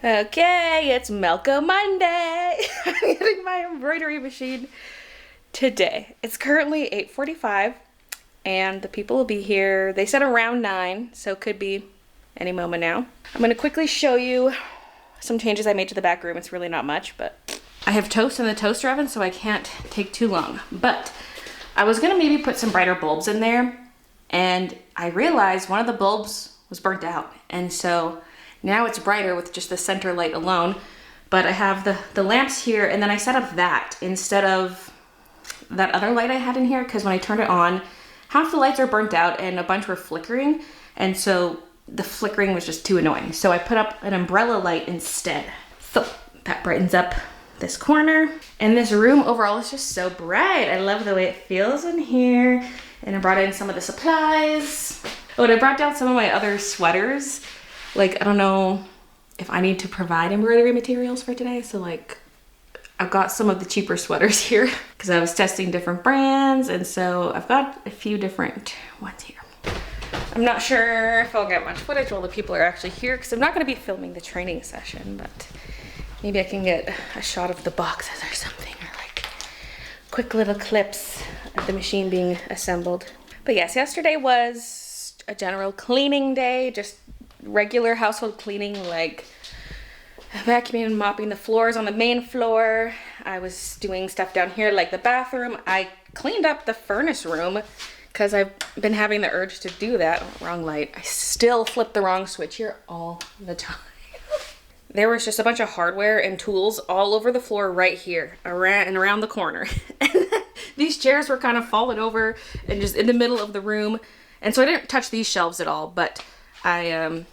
Okay, it's Melco Monday. I'm getting my embroidery machine today. It's currently 8:45 and the people will be here. They said around 9, so it could be any moment now. I'm going to quickly show you some changes I made to the back room. It's really not much, but I have toast in the toaster oven, so I can't take too long. But I was going to maybe put some brighter bulbs in there, and I realized one of the bulbs was burnt out, and so now it's brighter with just the center light alone. But I have the lamps here, and then I set up that instead of that other light I had in here, because when I turned it on, half the lights are burnt out and a bunch were flickering, and so the flickering was just too annoying. So I put up an umbrella light instead. So that brightens up this corner. And this room overall is just so bright. I love the way it feels in here. And I brought in some of the supplies. Oh, and I brought down some of my other sweaters. Like, I don't know if I need to provide embroidery materials for today. So like, I've got some of the cheaper sweaters here because I was testing different brands. And so I've got a few different ones here. I'm not sure if I'll get much footage while the people are actually here because I'm not going to be filming the training session, but maybe I can get a shot of the boxes or something, or like quick little clips of the machine being assembled. But yes, yesterday was a general cleaning day, just regular household cleaning, like vacuuming and mopping the floors on the main floor. I was doing stuff down here like the bathroom. I cleaned up the furnace room because I've been having the urge to do that. Oh, wrong light. I still flip the wrong switch here all the time. There was just a bunch of hardware and tools all over the floor right here, around the corner. And these chairs were kind of falling over and just in the middle of the room. And so I didn't touch these shelves at all, but I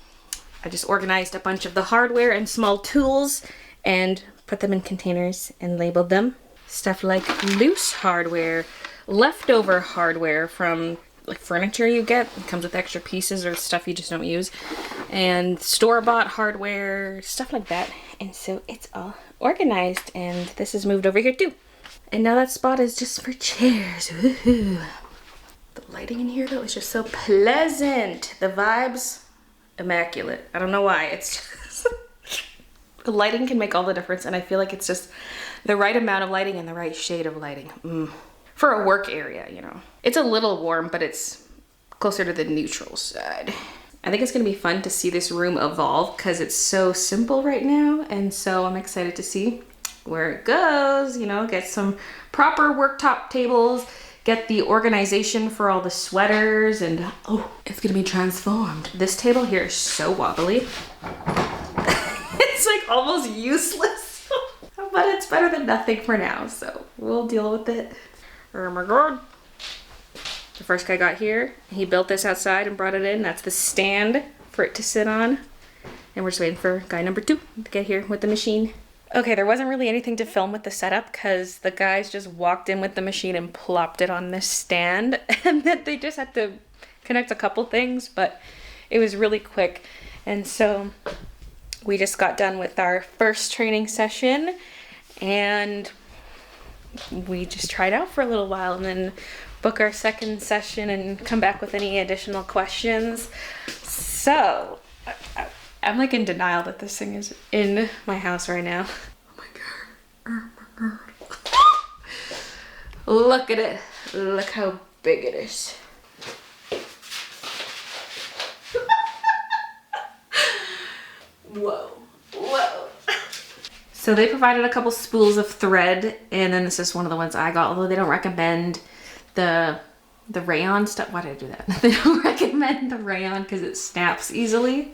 just organized a bunch of the hardware and small tools and put them in containers and labeled them. Stuff like loose hardware, leftover hardware from like furniture you get. It comes with extra pieces or stuff you just don't use. And store-bought hardware, stuff like that. And so it's all organized, and this is moved over here too. And now that spot is just for chairs. Woohoo. The lighting in here though is just so pleasant. The vibes, immaculate. I don't know why. It's just the lighting can make all the difference, and I feel like it's just the right amount of lighting and the right shade of lighting. For a work area, you know. It's a little warm, but it's closer to the neutral side. I think it's gonna be fun to see this room evolve because it's so simple right now, and so I'm excited to see where it goes, you know, get some proper worktop tables, get the organization for all the sweaters, and oh, it's gonna be transformed. This table here is so wobbly. It's like almost useless, but it's better than nothing for now, so we'll deal with it. Oh my god. The first guy got here, he built this outside and brought it in. That's the stand for it to sit on. And we're just waiting for guy number 2 to get here with the machine. Okay, there wasn't really anything to film with the setup because the guys just walked in with the machine and plopped it on this stand. And then they just had to connect a couple things, but it was really quick. And so we just got done with our first training session, and we just tried out for a little while and then book our second session and come back with any additional questions. So I'm like in denial that this thing is in my house right now. Oh my god. Oh my god. Look at it. Look how big it is. Whoa. Whoa. So they provided a couple spools of thread, and then this is one of the ones I got, although they don't recommend the rayon stuff. Why did I do that? They don't recommend the rayon because it snaps easily,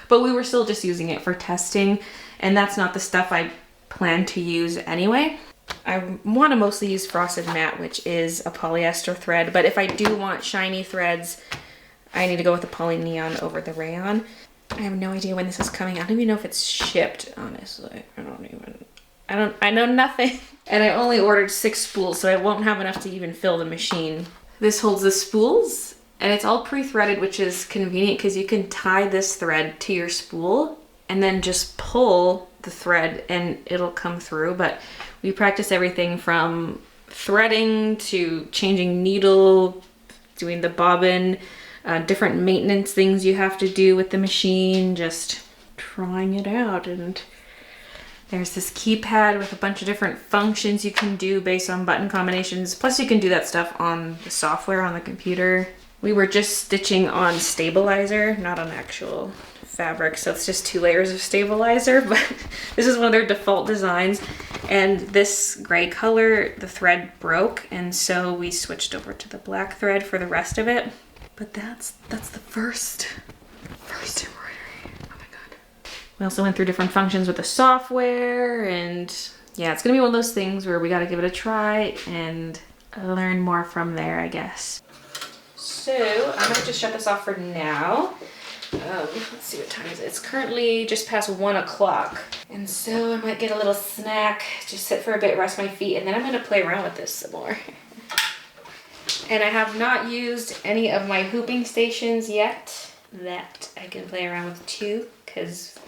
but we were still just using it for testing, and that's not the stuff I plan to use anyway. I want to mostly use frosted matte, which is a polyester thread, but if I do want shiny threads, I need to go with the poly neon over the rayon. I have no idea when this is coming. I don't even know if it's shipped, honestly. I know nothing. And I only ordered 6 spools, so I won't have enough to even fill the machine. This holds the spools, and it's all pre-threaded, which is convenient because you can tie this thread to your spool and then just pull the thread and it'll come through. But we practice everything from threading to changing needle, doing the bobbin, different maintenance things you have to do with the machine, just trying it out. And there's this keypad with a bunch of different functions you can do based on button combinations. Plus you can do that stuff on the software on the computer. We were just stitching on stabilizer, not on actual fabric, so it's just 2 layers of stabilizer, but this is one of their default designs, and this gray color, the thread broke, and so we switched over to the black thread for the rest of it. But that's the first embroidery. Oh my god. We also went through different functions with the software, and yeah, it's gonna be one of those things where we gotta give it a try and learn more from there, I guess. So I'm gonna just shut this off for now. Let's see what time is it. It's currently just past 1 o'clock. And so I might get a little snack, just sit for a bit, rest my feet, and then I'm gonna play around with this some more. And I have not used any of my hooping stations yet that I can play around with too, because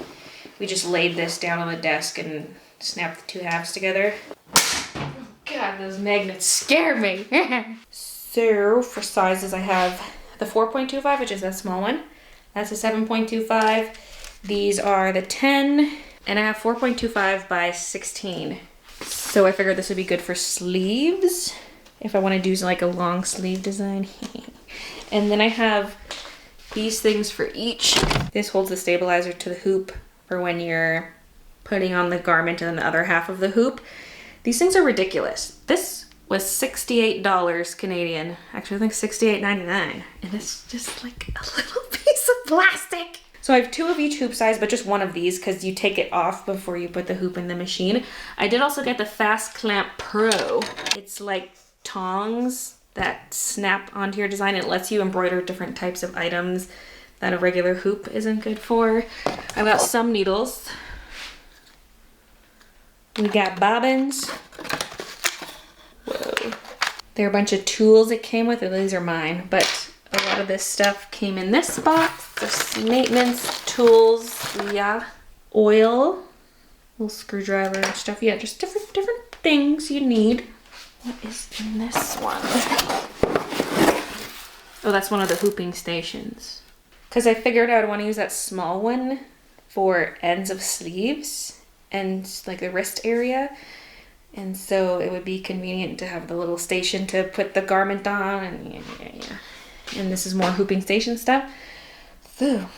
we just laid this down on the desk and snapped the 2 halves together. Oh god, those magnets scare me. So for sizes, I have the 4.25, which is that small one. That's a 7.25. These are the 10, and I have 4.25 by 16. So I figured this would be good for sleeves if I want to do like a long sleeve design. And then I have these things for each. This holds the stabilizer to the hoop for when you're putting on the garment and the other half of the hoop. These things are ridiculous. This was $68 Canadian. Actually, I think $68.99. And it's just like a little piece of plastic. So I have 2 of each hoop size, but just 1 of these because you take it off before you put the hoop in the machine. I did also get the Fast Clamp Pro. It's like tongs that snap onto your design. It lets you embroider different types of items that a regular hoop isn't good for. I've got some needles. We got bobbins. Whoa. There are a bunch of tools it came with, and these are mine, but a lot of this stuff came in this box. There's maintenance tools, yeah. Oil, little screwdriver and stuff. Yeah, just different things you need. What is in this one? Oh, that's one of the hooping stations. Because I figured I would want to use that small one for ends of sleeves and like the wrist area. And so it would be convenient to have the little station to put the garment on, and yeah. And this is more hooping station stuff. So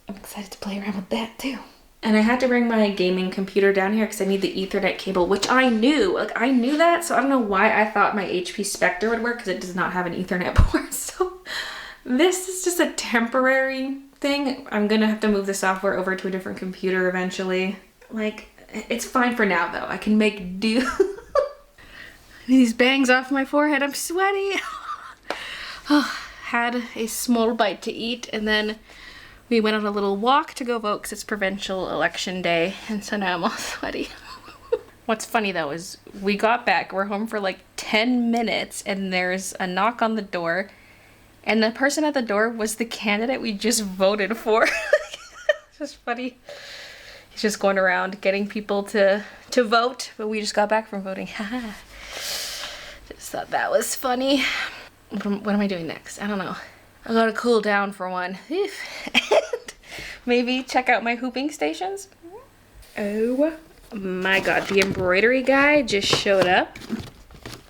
I'm excited to play around with that too. And I had to bring my gaming computer down here because I need the Ethernet cable, which I knew. Like, I knew that, so I don't know why I thought my HP Spectre would work because it does not have an Ethernet port. So this is just a temporary thing. I'm gonna have to move the software over to a different computer eventually. Like, it's fine for now though. I can make do. These bangs off my forehead. I'm sweaty. Oh, had a small bite to eat, and then we went on a little walk to go vote because it's provincial election day, and so now I'm all sweaty. What's funny though is we got back, we're home for like 10 minutes, and there's a knock on the door, and the person at the door was the candidate we just voted for. It's just funny. He's just going around getting people to vote, but we just got back from voting. Just thought that was funny. What am I doing next? I don't know. I gotta cool down for one. And maybe check out my hooping stations. Oh my god, the embroidery guy just showed up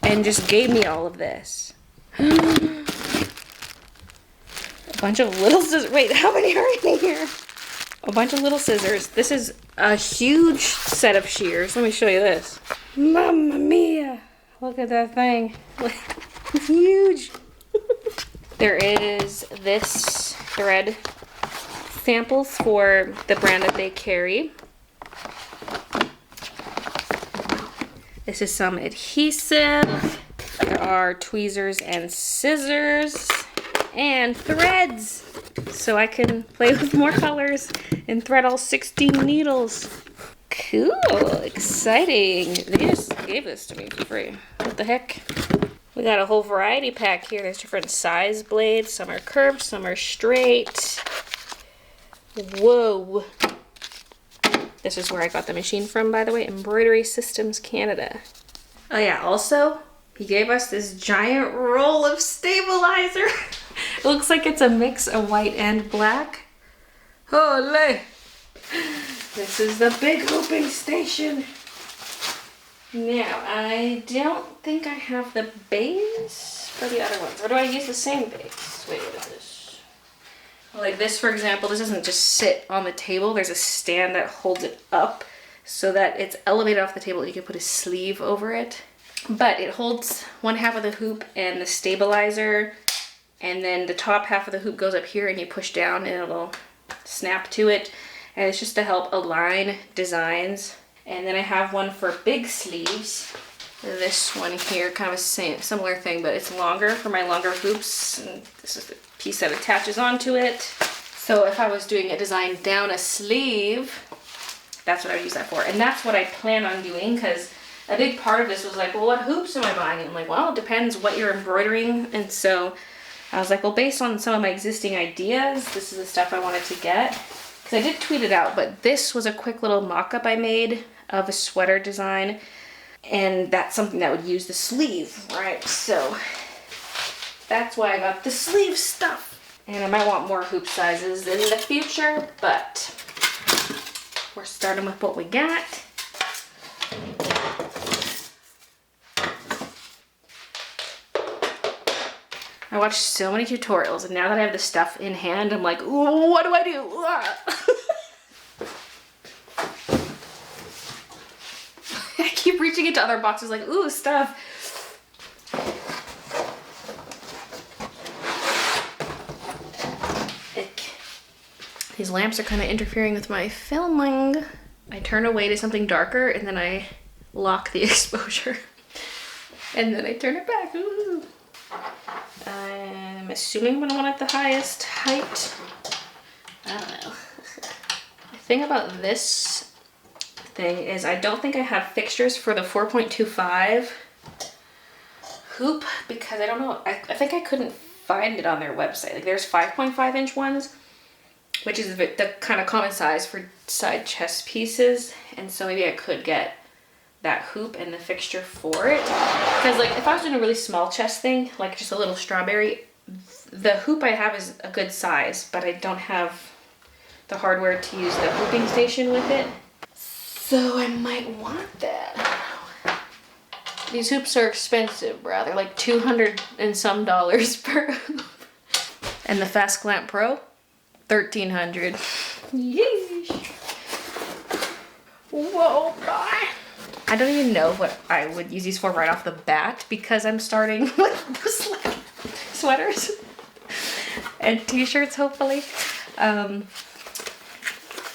and just gave me all of this. A bunch of little scissors. Wait, how many are in here? A bunch of little scissors. This is a huge set of shears. Let me show you this. Mamma mia! Look at that thing. It's huge. There is this thread samples for the brand that they carry. This is some adhesive. There are tweezers and scissors and threads, so I can play with more colors and thread all 16 needles. Cool, exciting. They just gave this to me for free. What the heck? We got a whole variety pack here. There's different size blades. Some are curved, some are straight. Whoa. This is where I got the machine from, by the way. Embroidery Systems Canada. Oh yeah, also, he gave us this giant roll of stabilizer. It looks like it's a mix of white and black. Holy! This is the big hooping station. Now, I don't think I have the base for the other ones. Or do I use the same base? Wait, what is this? Like this, for example, this doesn't just sit on the table. There's a stand that holds it up so that it's elevated off the table. You can put a sleeve over it. But it holds one half of the hoop and the stabilizer. And then the top half of the hoop goes up here and you push down and it'll snap to it. And it's just to help align designs. And then I have one for big sleeves. This one here, kind of a similar thing, but it's longer for my longer hoops. And this is the piece that attaches onto it. So if I was doing a design down a sleeve, that's what I would use that for. And that's what I plan on doing, because a big part of this was like, well, what hoops am I buying? And I'm like, well, it depends what you're embroidering. And so I was like, well, based on some of my existing ideas, this is the stuff I wanted to get. Because I did tweet it out, but this was a quick little mock-up I made of a sweater design, and that's something that would use the sleeve, right? So that's why I got the sleeve stuff. And I might want more hoop sizes in the future, but we're starting with what we got. I watched so many tutorials, and now that I have the stuff in hand, I'm like, ooh, what do I do? I keep reaching into other boxes like, ooh, stuff. These lamps are kind of interfering with my filming. I turn away to something darker and then I lock the exposure. And then I turn it back. Ooh. I'm assuming I'm gonna want it the highest height. I don't know. The thing about this thing is I don't think I have fixtures for the 4.25 hoop because I don't know. I think I couldn't find it on their website. Like there's 5.5 inch ones, which is the kind of common size for side chest pieces. And so maybe I could get that hoop and the fixture for it. Because like if I was doing a really small chest thing, like just a little strawberry, the hoop I have is a good size, but I don't have the hardware to use the hooping station with it. So I might want that. These hoops are expensive, bro. They're like $200 and some per hoop. And the Fast Clamp Pro, $1,300. Yeesh. Whoa, bye. I don't even know what I would use these for right off the bat because I'm starting with sweaters and t-shirts, hopefully.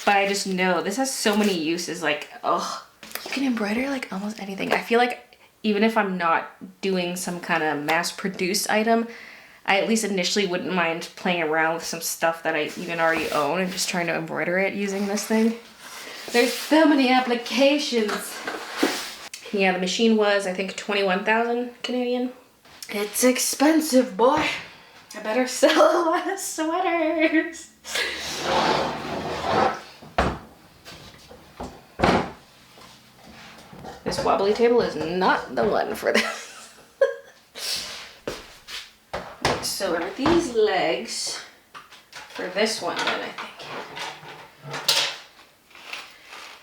But I just know this has so many uses. Like, oh, you can embroider like almost anything. I feel like even if I'm not doing some kind of mass-produced item, I at least initially wouldn't mind playing around with some stuff that I even already own and just trying to embroider it using this thing. There's so many applications. Yeah, the machine was, I think, 21,000 Canadian. It's expensive, boy. I better sell a lot of sweaters. This wobbly table is not the one for this. So are these legs for this one then, I think.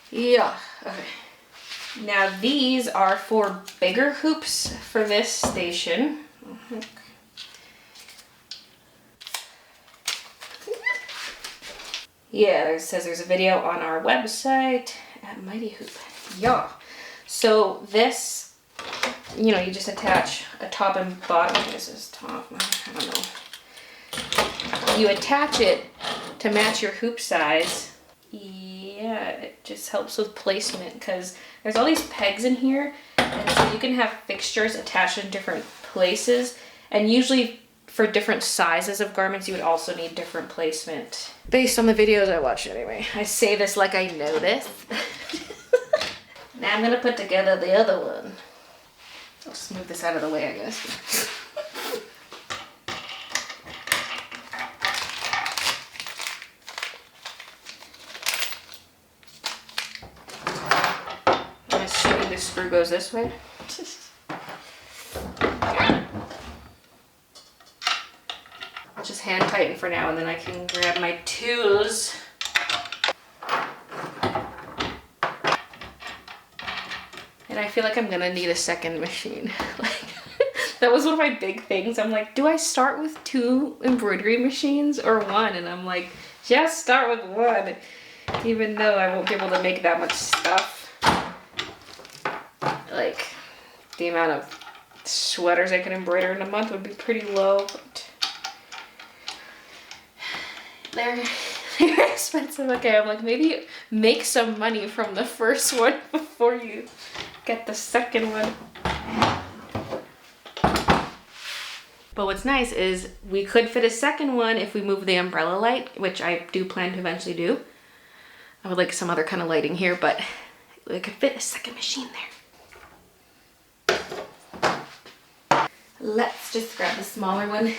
Yeah, okay. Now these are for bigger hoops for this station. Yeah, it says there's a video on our website at Mighty Hoop. Yeah. So this, you know, you just attach a top and bottom. This is top, I don't know. You attach it to match your hoop size. Yeah, it just helps with placement because there's all these pegs in here, and so you can have fixtures attached in different places, and usually for different sizes of garments you would also need different placement. Based on the videos I watched anyway. I say this like I know this. Now I'm gonna put together the other one. I'll just move this out of the way, I guess. I'm assuming this screw goes this way. I'll just hand tighten for now and then I can grab my tools. feel like I'm gonna need a second machine. Like, that was one of my big things. I'm like, do I start with 2 embroidery machines or 1? And I'm like, just start with 1, even though I won't be able to make that much stuff. Like, the amount of sweaters I could embroider in a month would be pretty low, but they're expensive. Okay, I'm like, maybe make some money from the first one before you get the second one. But what's nice is we could fit a second one if we move the umbrella light, which I do plan to eventually do. I would like some other kind of lighting here, but we could fit a second machine there. Let's just grab the smaller one.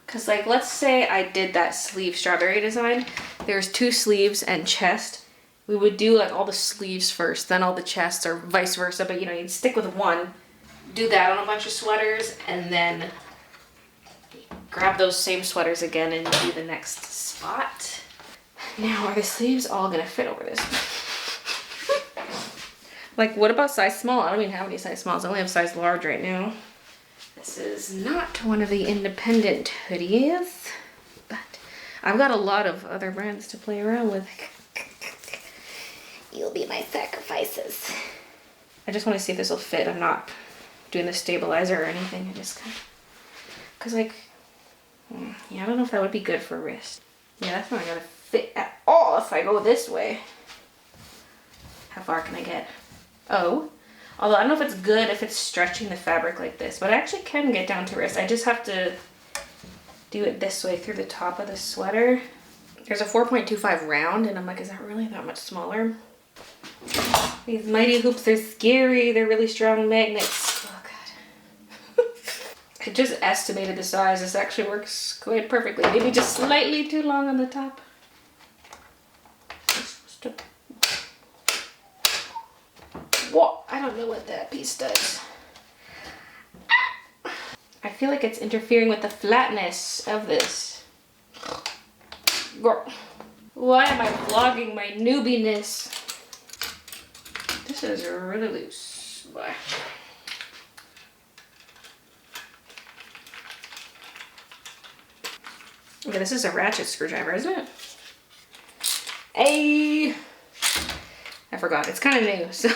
Because like, let's say I did that sleeve strawberry design. There's 2 sleeves and chest. We would do like all the sleeves first, then all the chests, or vice versa. But you know, you'd stick with 1, do that on a bunch of sweaters, and then grab those same sweaters again and do the next spot. Now, are the sleeves all gonna fit over this? Like, what about size small? I don't even have any size smalls. I only have size large right now. This is not one of the independent hoodies, but I've got a lot of other brands to play around with. You'll be my sacrifices. I just want to see if this will fit. I'm not doing the stabilizer or anything. I just kind of, cause like, yeah, I don't know if that would be good for wrist. Yeah, that's not gonna fit at all if I go this way. How far can I get? Oh. Although I don't know if it's good if it's stretching the fabric like this, but I actually can get down to wrist. I just have to do it this way through the top of the sweater. There's a 4.25 round, and I'm like, is that really that much smaller? These mighty hoops are scary. They're really strong magnets. Oh God. I just estimated the size. This actually works quite perfectly. Maybe just slightly too long on the top. What? I don't know what that piece does. I feel like it's interfering with the flatness of this. Why am I vlogging my newbiness? This is really loose. Why? Okay, this is a ratchet screwdriver, isn't it? Hey! I forgot. It's kind of new, so...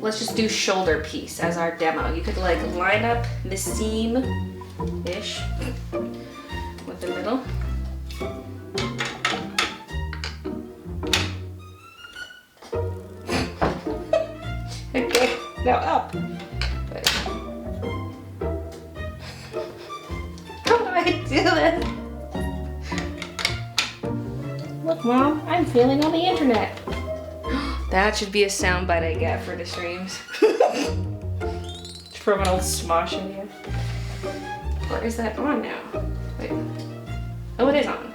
Let's just do shoulder piece as our demo. You could like line up the seam-ish with the middle. Okay, now up. But how do I do this? Look, Mom, I'm feeling on the internet. That should be a soundbite I get for the streams. From an old Smosh video. Or is that on now? Wait. Oh, it is on.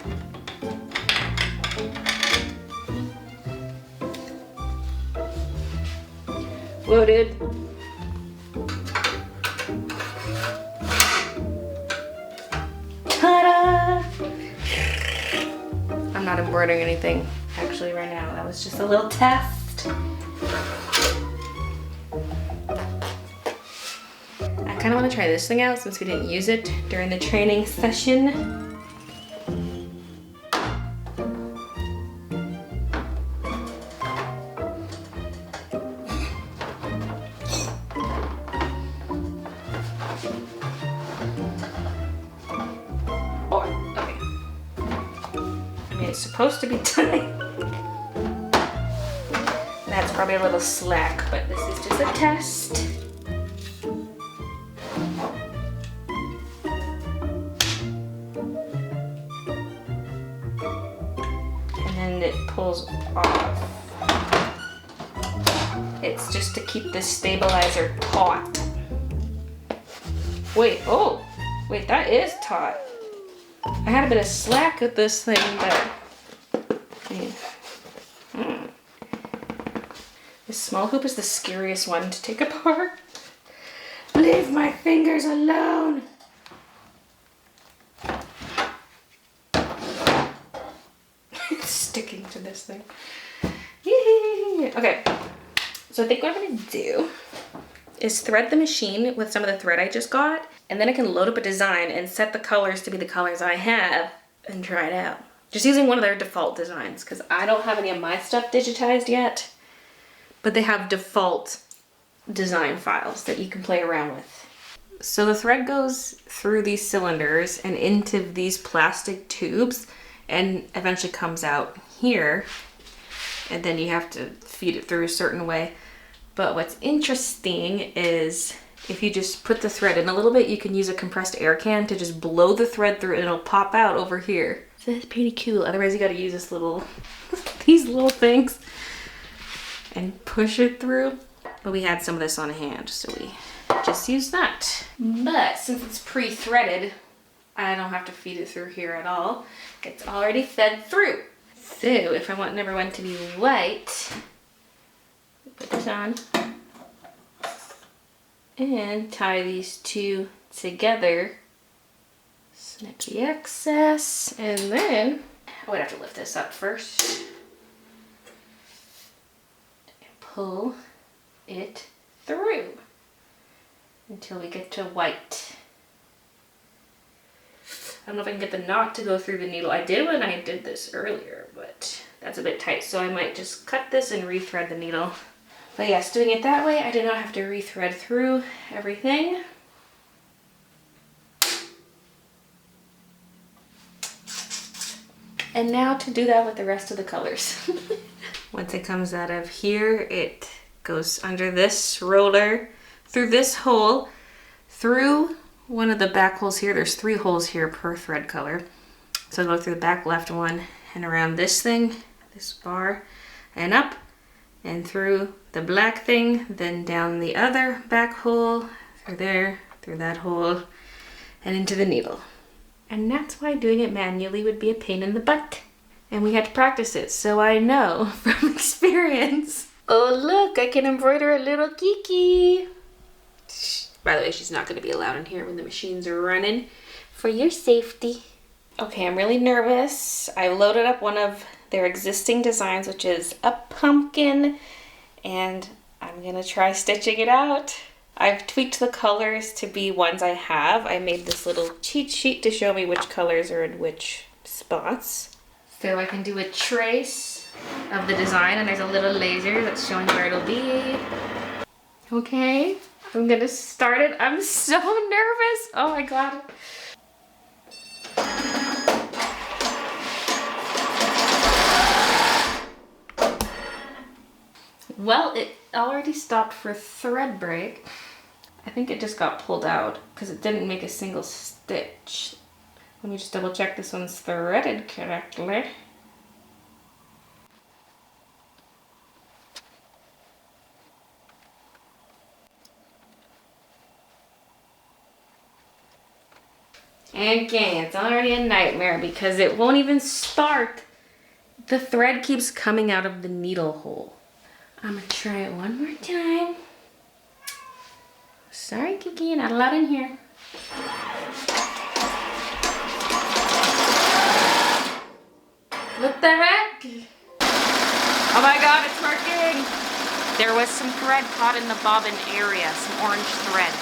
Whoa, dude. Ta-da! I'm not embroidering anything actually right now. That was just a little test. I kind of want to try this thing out since we didn't use it during the training session. Oh, okay. I mean, it's supposed to be tight. That's probably a little slack, but this is just a test. And then it pulls off. It's just to keep the stabilizer taut. Wait, oh, wait, that is taut. I had a bit of slack with this thing, but small hoop is the scariest one to take apart. Leave my fingers alone. It's sticking to this thing. Okay, so I think what I'm gonna do is thread the machine with some of the thread I just got, and then I can load up a design and set the colors to be the colors I have and try it out. Just using one of their default designs, because I don't have any of my stuff digitized yet, but they have default design files that you can play around with. So the thread goes through these cylinders and into these plastic tubes and eventually comes out here, and then you have to feed it through a certain way. But what's interesting is if you just put the thread in a little bit, you can use a compressed air can to just blow the thread through and it'll pop out over here. So that's pretty cool. Otherwise you gotta use this little, these little things and push it through. But we had some of this on hand, so we just used that. But since it's pre-threaded, I don't have to feed it through here at all. It's already fed through. So if I want number one to be white, put this on and tie these two together. Snip the excess, and then I would have to lift this up first and pull it through until we get to white. I don't know if I can get the knot to go through the needle. I did when I did this earlier, but that's a bit tight, so I might just cut this and rethread the needle. But yes, doing it that way, I do not have to rethread through everything. And now to do that with the rest of the colors. Once it comes out of here, it goes under this roller, through this hole, through one of the back holes here. There's 3 holes here per thread color. So go through the back left one and around this thing, this bar, and up and through the black thing, then down the other back hole, through there, through that hole, and into the needle. And that's why doing it manually would be a pain in the butt. And we had to practice it, so I know from experience. Oh look, I can embroider a little Kiki. By the way, she's not going to be allowed in here when the machines are running, for your safety. Okay, I'm really nervous. I loaded up one of their existing designs, which is a pumpkin, and I'm going to try stitching it out. I've tweaked the colors to be ones I have. I made this little cheat sheet to show me which colors are in which spots. So I can do a trace of the design, and there's a little laser that's showing where it'll be. Okay, I'm gonna start it. I'm so nervous. Oh my God. Well, it already stopped for thread break. I think it just got pulled out because it didn't make a single stitch. Let me just double check this one's threaded correctly. Okay, it's already a nightmare because it won't even start. The thread keeps coming out of the needle hole. I'm gonna try it one more time. Sorry, Kiki, not allowed in here. What the heck? Oh my God, it's working! There was some thread caught in the bobbin area, some orange thread.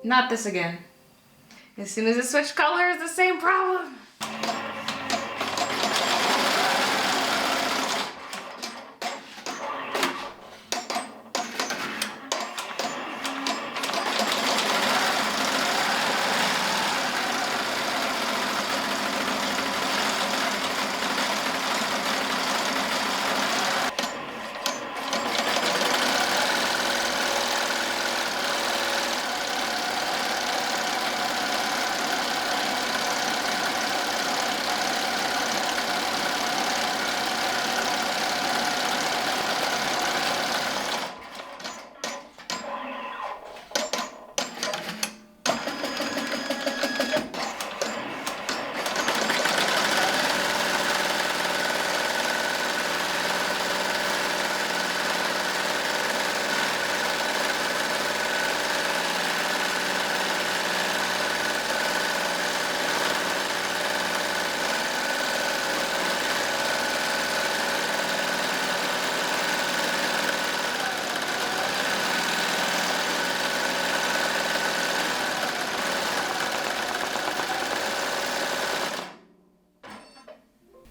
Not this again. As soon as it switched colors, the same problem.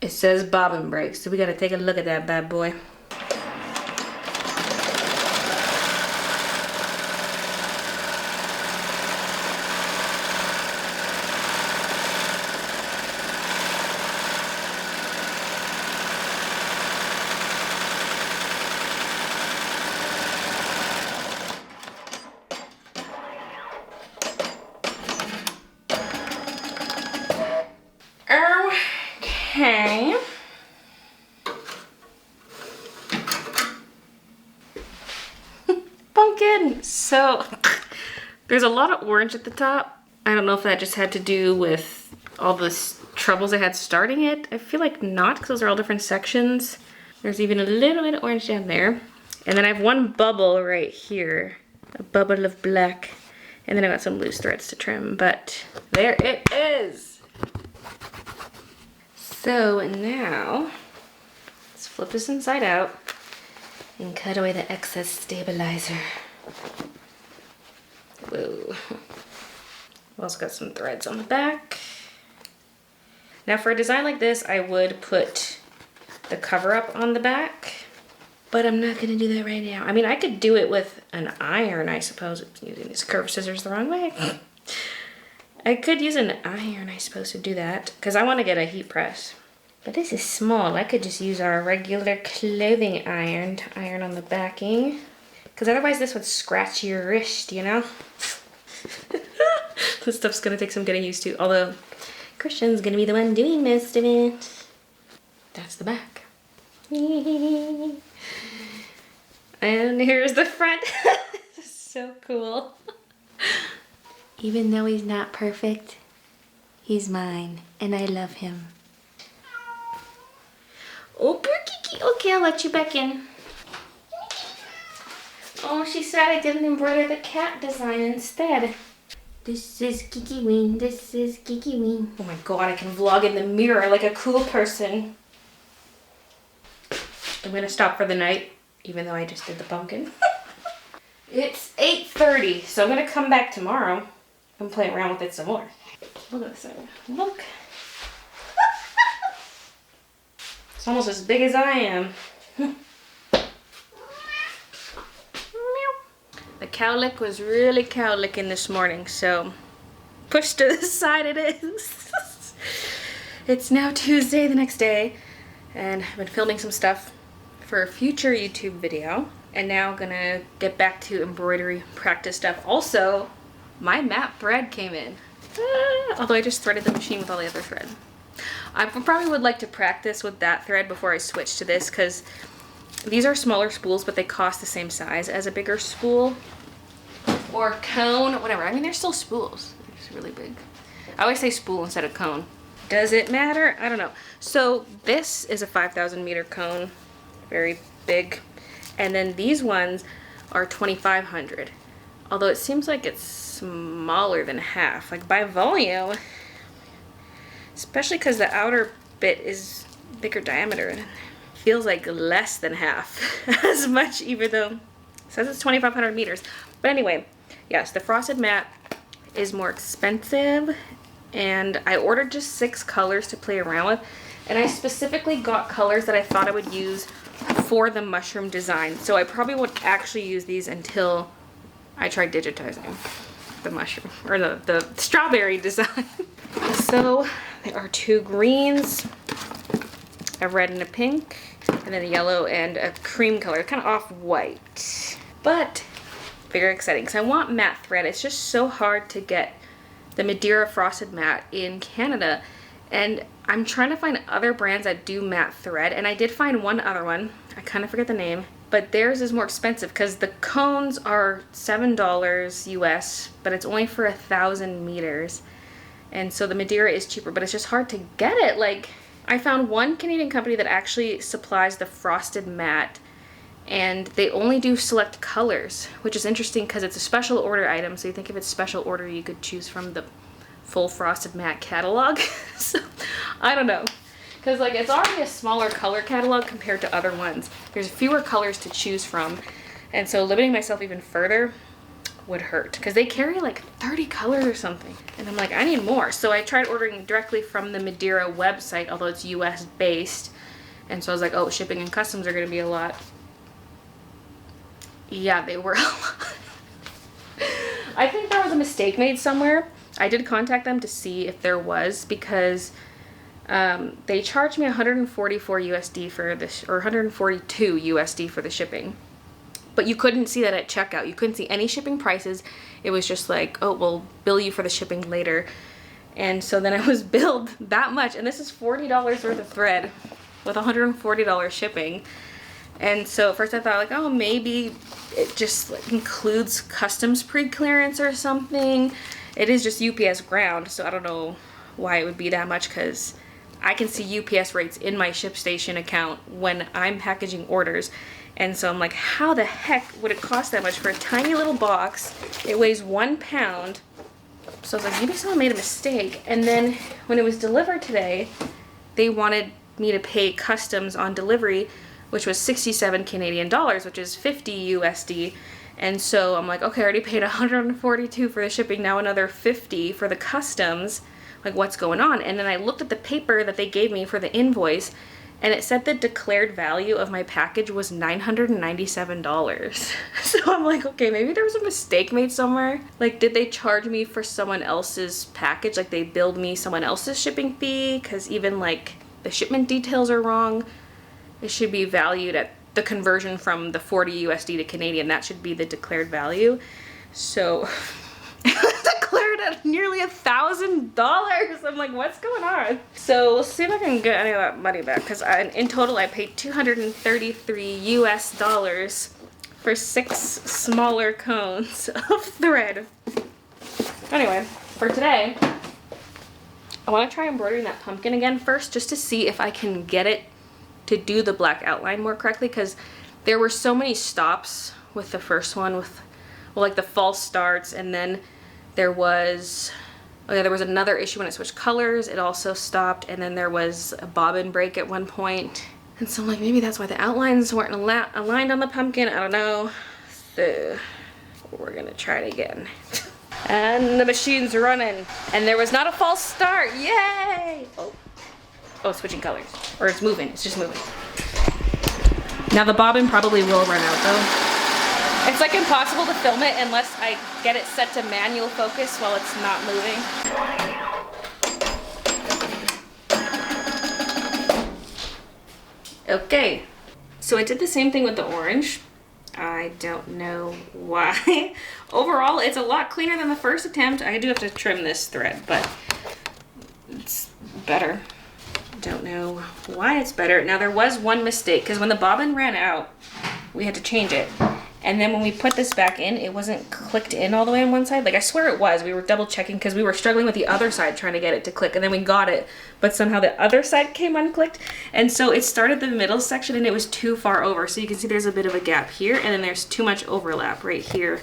It says bobbin brakes, so we gotta take a look at that bad boy. Okay. Pumpkin. So there's a lot of orange at the top. I don't know if that just had to do with all the troubles I had starting it. I feel like not, because those are all different sections. There's even a little bit of orange down there. And then I have one bubble right here. A bubble of black. And then I got some loose threads to trim, but there it is. So now, let's flip this inside out and cut away the excess stabilizer. Whoa. I've also got some threads on the back. Now for a design like this, I would put the cover up on the back, but I'm not gonna do that right now. I mean, I could do it with an iron, I suppose. Using these curved scissors the wrong way. I could use an iron, I suppose, to do that, because I want to get a heat press. But this is small. I could just use our regular clothing iron to iron on the backing, because otherwise this would scratch your wrist, you know? This stuff's going to take some getting used to, although Christian's going to be the one doing most of it. That's the back. And here's the front. This is so cool. Even though he's not perfect, he's mine, and I love him. Oh, poor Kiki. Okay, I'll let you back in. Oh, she said I didn't embroider the cat design instead. This is Kiki Ween. This is Kiki Ween. Oh my god, I can vlog in the mirror like a cool person. I'm gonna stop for the night, even though I just did the pumpkin. It's 8:30, so I'm gonna come back tomorrow and play around with it some more. Look at this thing. Look. It's almost as big as I am. The cowlick was really cowlicking this morning, so pushed to the side it is. It's now Tuesday, the next day, and I've been filming some stuff for a future YouTube video, and now I'm gonna get back to embroidery practice stuff. Also, my mat thread came in, although I just threaded the machine with all the other thread. I probably would like to practice with that thread before I switch to this, because these are smaller spools, but they cost the same size as a bigger spool or cone, whatever. I mean, they're still spools. It's really big. I always say spool instead of cone. Does it matter? I don't know. So this is a 5,000 meter cone, very big. And then these ones are 2,500. Although it seems like it's smaller than half, like by volume. Especially because the outer bit is bigger diameter and it feels like less than half as much, even though it says it's 2,500 meters. But anyway, yes, the frosted mat, I is more expensive, and I ordered just 6 colors to play around with, and I specifically got colors that I thought I would use for the mushroom design. So I probably won't actually use these until I try digitizing the mushroom, or the strawberry design. So there are 2 greens, a red and a pink, and then a yellow and a cream color, kind of off-white. But very exciting, because I want matte thread. It's just so hard to get the Madeira frosted matte in Canada, and I'm trying to find other brands that do matte thread, and I did find one other one. I kind of forget the name, but theirs is more expensive because the cones are $7 US, but it's only for 1,000 meters. And so the Madeira is cheaper, but it's just hard to get it. Like, I found one Canadian company that actually supplies the frosted matte, and they only do select colors, which is interesting because it's a special order item. So you think if it's special order, you could choose from the full frosted matte catalog. So I don't know, because like it's already a smaller color catalog compared to other ones. There's fewer colors to choose from, and so limiting myself even further would hurt, because they carry like 30 colors or something, and I'm like, I need more. So I tried ordering directly from the Madeira website, although it's US based, and so I was like, oh, shipping and customs are going to be a lot. Yeah, they were a lot. I think there was a mistake made somewhere. I did contact them to see if there was, because they charged me 144 USD for this, or 142 USD for the shipping. But you couldn't see that at checkout. You couldn't see any shipping prices. It was just like, oh, we'll bill you for the shipping later. And so then I was billed that much, and this is $40 worth of thread with $140 shipping. And so at first I thought like, oh, maybe it just like includes customs pre-clearance or something. It is just UPS ground, so I don't know why it would be that much, because I can see UPS rates in my ShipStation account when I'm packaging orders. And so I'm like, how the heck would it cost that much for a tiny little box? It weighs 1 pound. So I was like, maybe someone made a mistake. And then when it was delivered today, they wanted me to pay customs on delivery, which was 67 Canadian dollars, which is 50 USD. And so I'm like, okay, I already paid 142 for the shipping, now another 50 for the customs. Like, what's going on? And then I looked at the paper that they gave me for the invoice, and it said the declared value of my package was $997. So I'm like, okay, maybe there was a mistake made somewhere. Like, did they charge me for someone else's package? Like, they billed me someone else's shipping fee? Because even like the shipment details are wrong. It should be valued at the conversion from the 40 USD to Canadian. That should be the declared value. So it was declared at nearly $1,000. I'm like, what's going on? So we'll see if I can get any of that money back, because in total I paid $233 US for 6 smaller cones of thread. Anyway, for today, I want to try embroidering that pumpkin again first, just to see if I can get it to do the black outline more correctly, because there were so many stops with the first one, with, well, like the false starts, and then there was, oh yeah, there was another issue when it switched colors. It also stopped, and then there was a bobbin break at one point. And so I'm like, maybe that's why the outlines weren't aligned on the pumpkin. I don't know. So we're gonna try it again. And the machine's running, and there was not a false start. Yay! Oh, it's switching colors. Or it's moving. It's just moving. Now the bobbin probably will run out though. It's like impossible to film it unless I get it set to manual focus while it's not moving. Okay. So I did the same thing with the orange. I don't know why. Overall, it's a lot cleaner than the first attempt. I do have to trim this thread, but it's better. Don't know why it's better. Now there was one mistake, because when the bobbin ran out, we had to change it. And then when we put this back in, it wasn't clicked in all the way on one side. Like, I swear it was. We were double checking because we were struggling with the other side trying to get it to click, and then we got it, but somehow the other side came unclicked. And so it started the middle section and it was too far over. So you can see there's a bit of a gap here, and then there's too much overlap right here.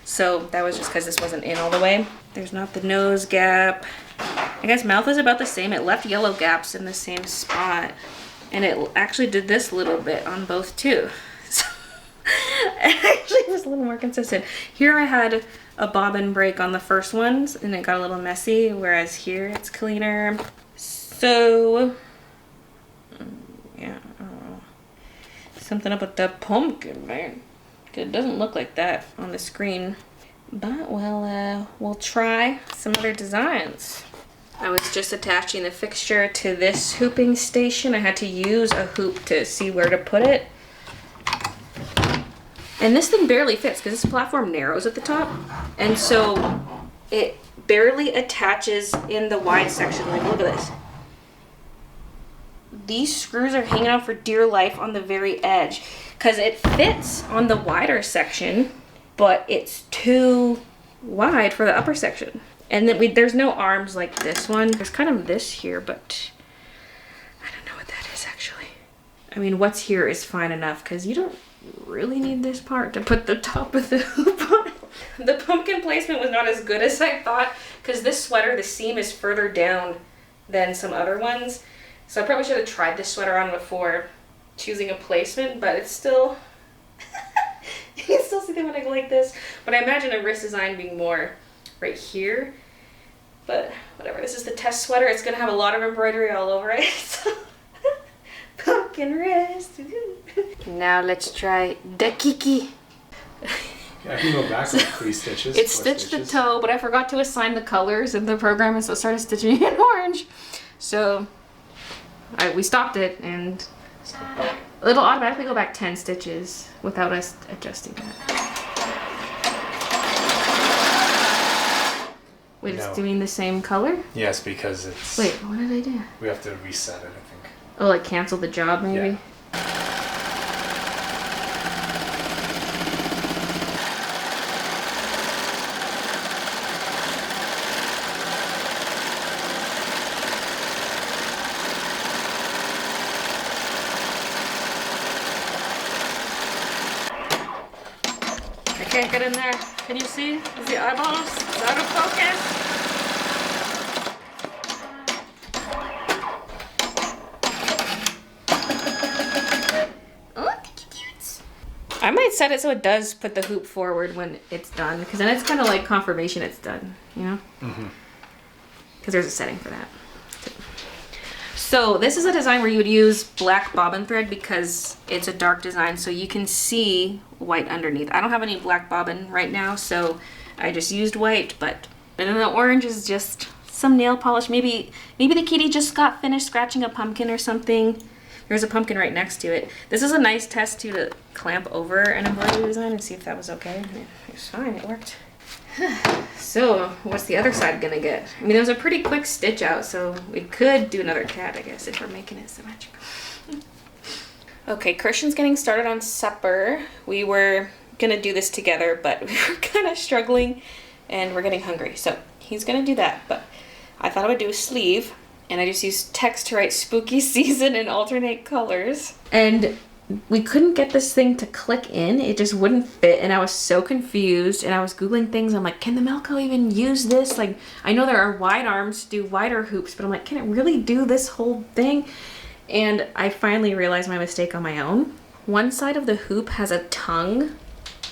So that was just because this wasn't in all the way. There's not the nose gap. I guess mouth is about the same. It left yellow gaps in the same spot, and it actually did this little bit on both too. actually was a little more consistent. Here I had a bobbin break on the first ones and it got a little messy, whereas here it's cleaner. So, yeah, I don't know. Something up with the pumpkin, man. It doesn't look like that on the screen. But we'll try some other designs. I was just attaching the fixture to this hooping station. I had to use a hoop to see where to put it. And this thing barely fits because this platform narrows at the top. And so it barely attaches in the wide section. Like, look at this. These screws are hanging out for dear life on the very edge because it fits on the wider section, but it's too wide for the upper section. And then there's no arms like this one. There's kind of this here, but I don't know what that is actually. I mean, what's here is fine enough because you don't really need this part to put the top of the hoop on. The pumpkin placement was not as good as I thought because this sweater, the seam is further down than some other ones. So I probably should have tried this sweater on before choosing a placement, but it's still, you can still see them when I go like this. But I imagine a wrist design being more right here. But whatever, this is the test sweater. It's gonna have a lot of embroidery all over it. So pumpkin wrist. Now let's try the kiki. Yeah, I can go back like 3 stitches. It stitched the toe, but I forgot to assign the colors in the program, and so it started stitching in orange. So we stopped it, and it'll automatically go back 10 stitches without us adjusting that. Wait, No. It's doing the same color? Yes, because it's... Wait, what did I do? We have to reset it, I think. Oh, like cancel the job, maybe? Yeah. I can't get in there. Can you see? Is the eyeballs out of focus? I might set it so it does put the hoop forward when it's done, because then it's kind of like confirmation it's done, you know? Because there's a setting for that. So this is a design where you would use black bobbin thread because it's a dark design, so you can see white underneath. I don't have any black bobbin right now, so I just used white, but and then the orange is just some nail polish. Maybe the kitty just got finished scratching a pumpkin or something. There's a pumpkin right next to it. This is a nice test to clamp over an embroidery design and see if that was okay. It was fine, it worked. So, what's the other side gonna get? I mean, it was a pretty quick stitch out, so we could do another cat, I guess, if we're making it symmetrical. Okay, Christian's getting started on supper. We were gonna do this together, but we were kind of struggling, and we're getting hungry. So, he's gonna do that, but I thought I would do a sleeve, and I just used text to write spooky season and alternate colors. And we couldn't get this thing to click in. It just wouldn't fit, and I was so confused, and I was Googling things. I'm like, can the Melco even use this? Like, I know there are wide arms to do wider hoops, but I'm like, can it really do this whole thing? And I finally realized my mistake on my own. One side of the hoop has a tongue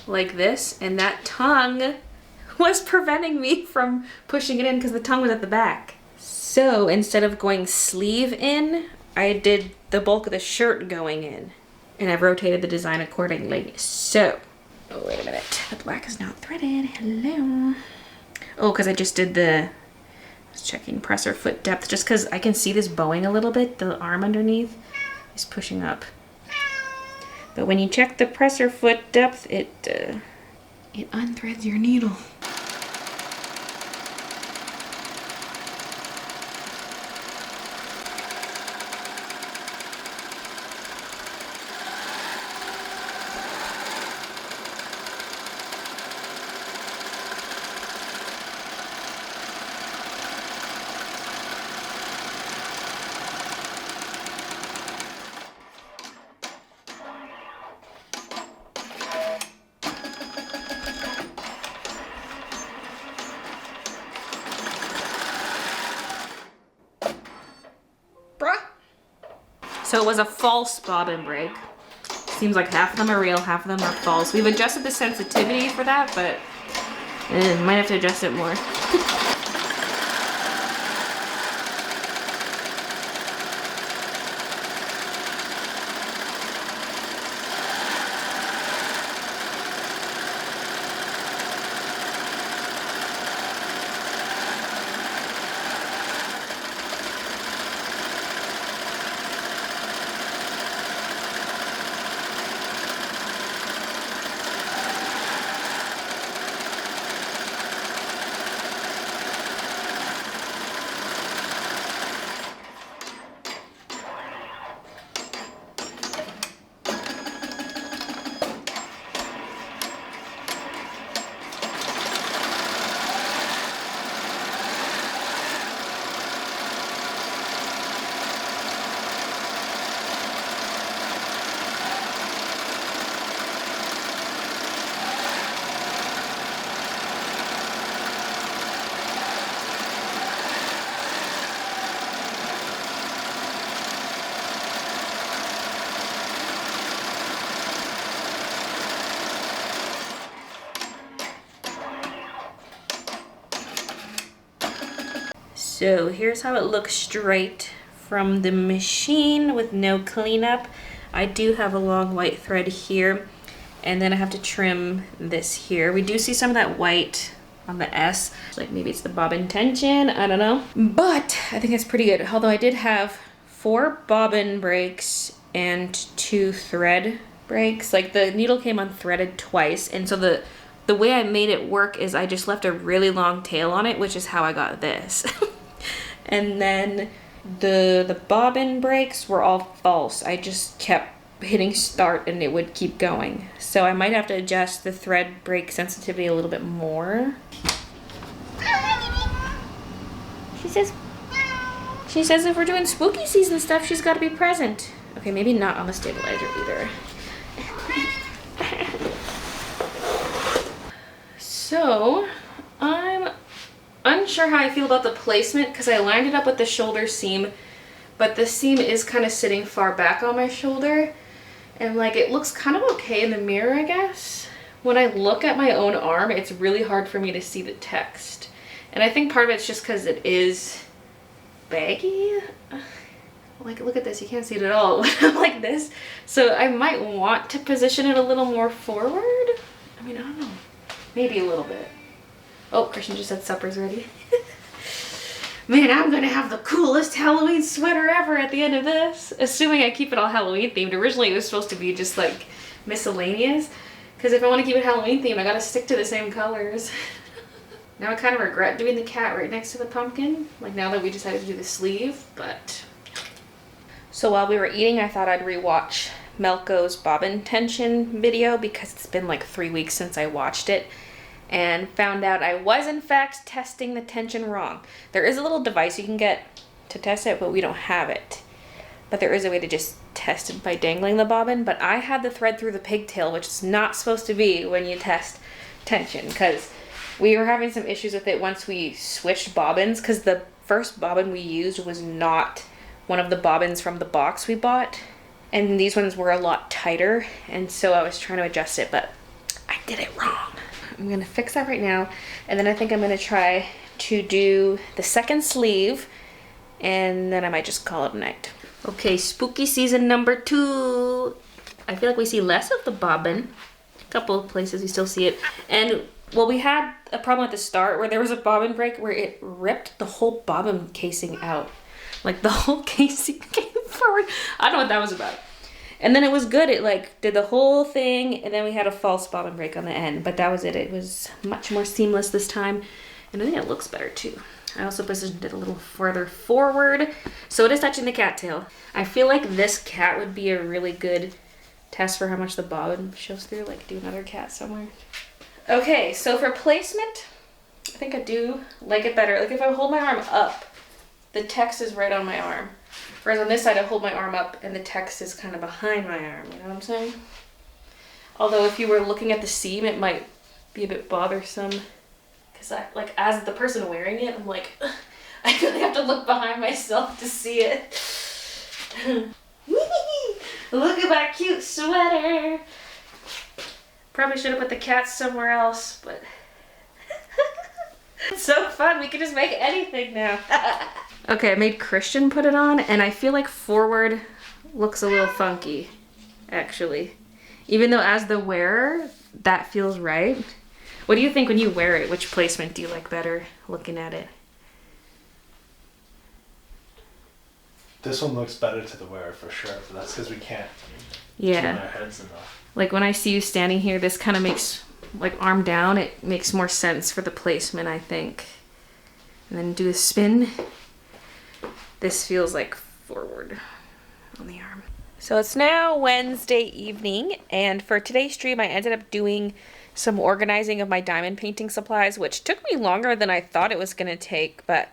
like this, and that tongue was preventing me from pushing it in because the tongue was at the back. So instead of going sleeve in, I did the bulk of the shirt going in. And I've rotated the design accordingly. So, oh, wait a minute. The black is not threaded. Hello. Oh, because I just did I was checking presser foot depth, just because I can see this bowing a little bit. The arm underneath is pushing up. But when you check the presser foot depth, it unthreads your needle. So it was a false bobbin break. Seems like half of them are real, half of them are false. We've adjusted the sensitivity for that, but might have to adjust it more. So here's how it looks straight from the machine with no cleanup. I do have a long white thread here, and then I have to trim this here. We do see some of that white on the S, like maybe it's the bobbin tension, I don't know. But I think it's pretty good, although I did have 4 bobbin breaks and 2 thread breaks. Like the needle came unthreaded twice, and so the way I made it work is I just left a really long tail on it, which is how I got this. And then the bobbin breaks were all false. I just kept hitting start and it would keep going. So I might have to adjust the thread break sensitivity a little bit more. She says if we're doing spooky season stuff, she's got to be present. Okay, maybe not on the stabilizer either. So I'm unsure how I feel about the placement because I lined it up with the shoulder seam, but the seam is kind of sitting far back on my shoulder, and like it looks kind of okay in the mirror, I guess. When I look at my own arm, it's really hard for me to see the text, and I think part of it's just because it is baggy. Like, look at this, you can't see it at all when I'm like this, so I might want to position it a little more forward. I mean, I don't know, maybe a little bit. Oh, Christian just said supper's ready. Man, I'm gonna have the coolest Halloween sweater ever at the end of this. Assuming I keep it all Halloween themed. Originally it was supposed to be just like miscellaneous. Because if I want to keep it Halloween themed, I gotta stick to the same colors. Now I kind of regret doing the cat right next to the pumpkin. Like now that we decided to do the sleeve, but... So while we were eating, I thought I'd rewatch Melko's bobbin tension video because it's been like 3 weeks since I watched it. And found out I was in fact testing the tension wrong. There is a little device you can get to test it, but we don't have it. But there is a way to just test it by dangling the bobbin, but I had the thread through the pigtail, which is not supposed to be when you test tension, because we were having some issues with it once we switched bobbins, because the first bobbin we used was not one of the bobbins from the box we bought, and these ones were a lot tighter, and so I was trying to adjust it, but I did it wrong. I'm gonna fix that right now, and then I think I'm gonna try to do the second sleeve, and then I might just call it a night. Okay, spooky season number 2. I feel like we see less of the bobbin. A couple of places we still see it. And, well, we had a problem at the start where there was a bobbin break where it ripped the whole bobbin casing out. Like, the whole casing came forward. I don't know what that was about. And then it was good. It like did the whole thing, and then we had a false bobbin break on the end, but that was it. It was much more seamless this time, and I think it looks better too. I also positioned it a little further forward, so it is touching the cattail. I feel like this cat would be a really good test for how much the bobbin shows through, like do another cat somewhere. Okay, so for placement, I think I do like it better. Like if I hold my arm up, the text is right on my arm. Whereas on this side, I hold my arm up and the text is kind of behind my arm, you know what I'm saying? Although if you were looking at the seam, it might be a bit bothersome. Because I, like, as the person wearing it, I'm like, ugh, I really have to look behind myself to see it. Look at my cute sweater. Probably should have put the cats somewhere else, but it's so fun. We can just make anything now. Okay, I made Christian put it on, and I feel like forward looks a little funky, actually. Even though as the wearer, that feels right. What do you think when you wear it? Which placement do you like better looking at it? This one looks better to the wearer for sure, but that's because we can't Yeah. turn our heads enough. Like when I see you standing here, this kind of makes, like arm down, it makes more sense for the placement, I think. And then do a spin. This feels like forward on the arm. So it's now Wednesday evening, and for today's stream I ended up doing some organizing of my diamond painting supplies, which took me longer than I thought it was going to take, but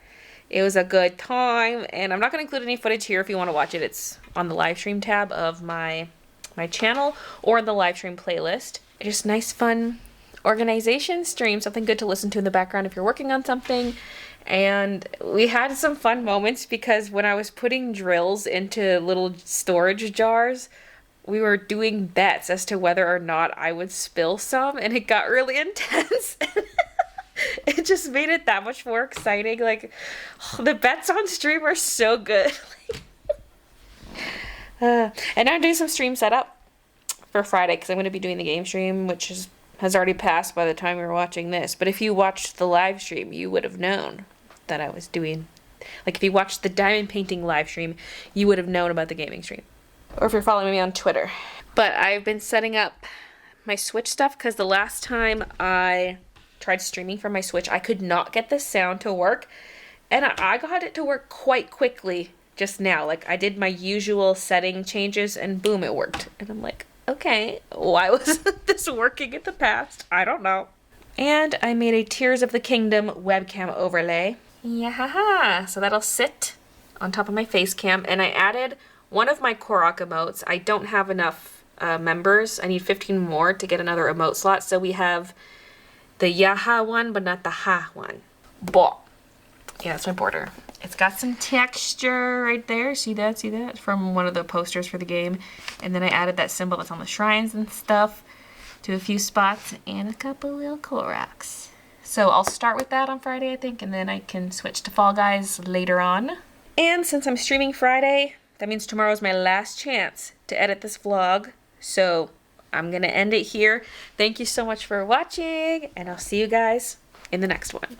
it was a good time. And I'm not going to include any footage here. If you want to watch it, it's on the live stream tab of my channel or in the live stream playlist. Just nice fun organization stream, something good to listen to in the background if you're working on something. And we had some fun moments because when I was putting drills into little storage jars, we were doing bets as to whether or not I would spill some, and it got really intense. It just made it that much more exciting. Like, the bets on stream are so good. And now I'm doing some stream setup for Friday because I'm going to be doing the game stream, which has already passed by the time you're watching this. But if you watched the live stream, you would have known that I was doing, like if you watched the diamond painting live stream, you would have known about the gaming stream. Or if you're following me on Twitter. But I've been setting up my Switch stuff because the last time I tried streaming from my Switch, I could not get the sound to work. And I got it to work quite quickly just now. Like I did my usual setting changes and boom, it worked. And I'm like, okay, why wasn't this working in the past? I don't know. And I made a Tears of the Kingdom webcam overlay. Yeah, so that'll sit on top of my face cam. And I added one of my Korok emotes. I don't have enough members. I need 15 more to get another emote slot. So we have the Yaha one, but not the Ha one. Bah. Yeah, that's my border. It's got some texture right there. See that? See that? From one of the posters for the game. And then I added that symbol that's on the shrines and stuff to a few spots and a couple little Koroks. So I'll start with that on Friday, I think, and then I can switch to Fall Guys later on. And since I'm streaming Friday, that means tomorrow's my last chance to edit this vlog. So I'm going to end it here. Thank you so much for watching, and I'll see you guys in the next one.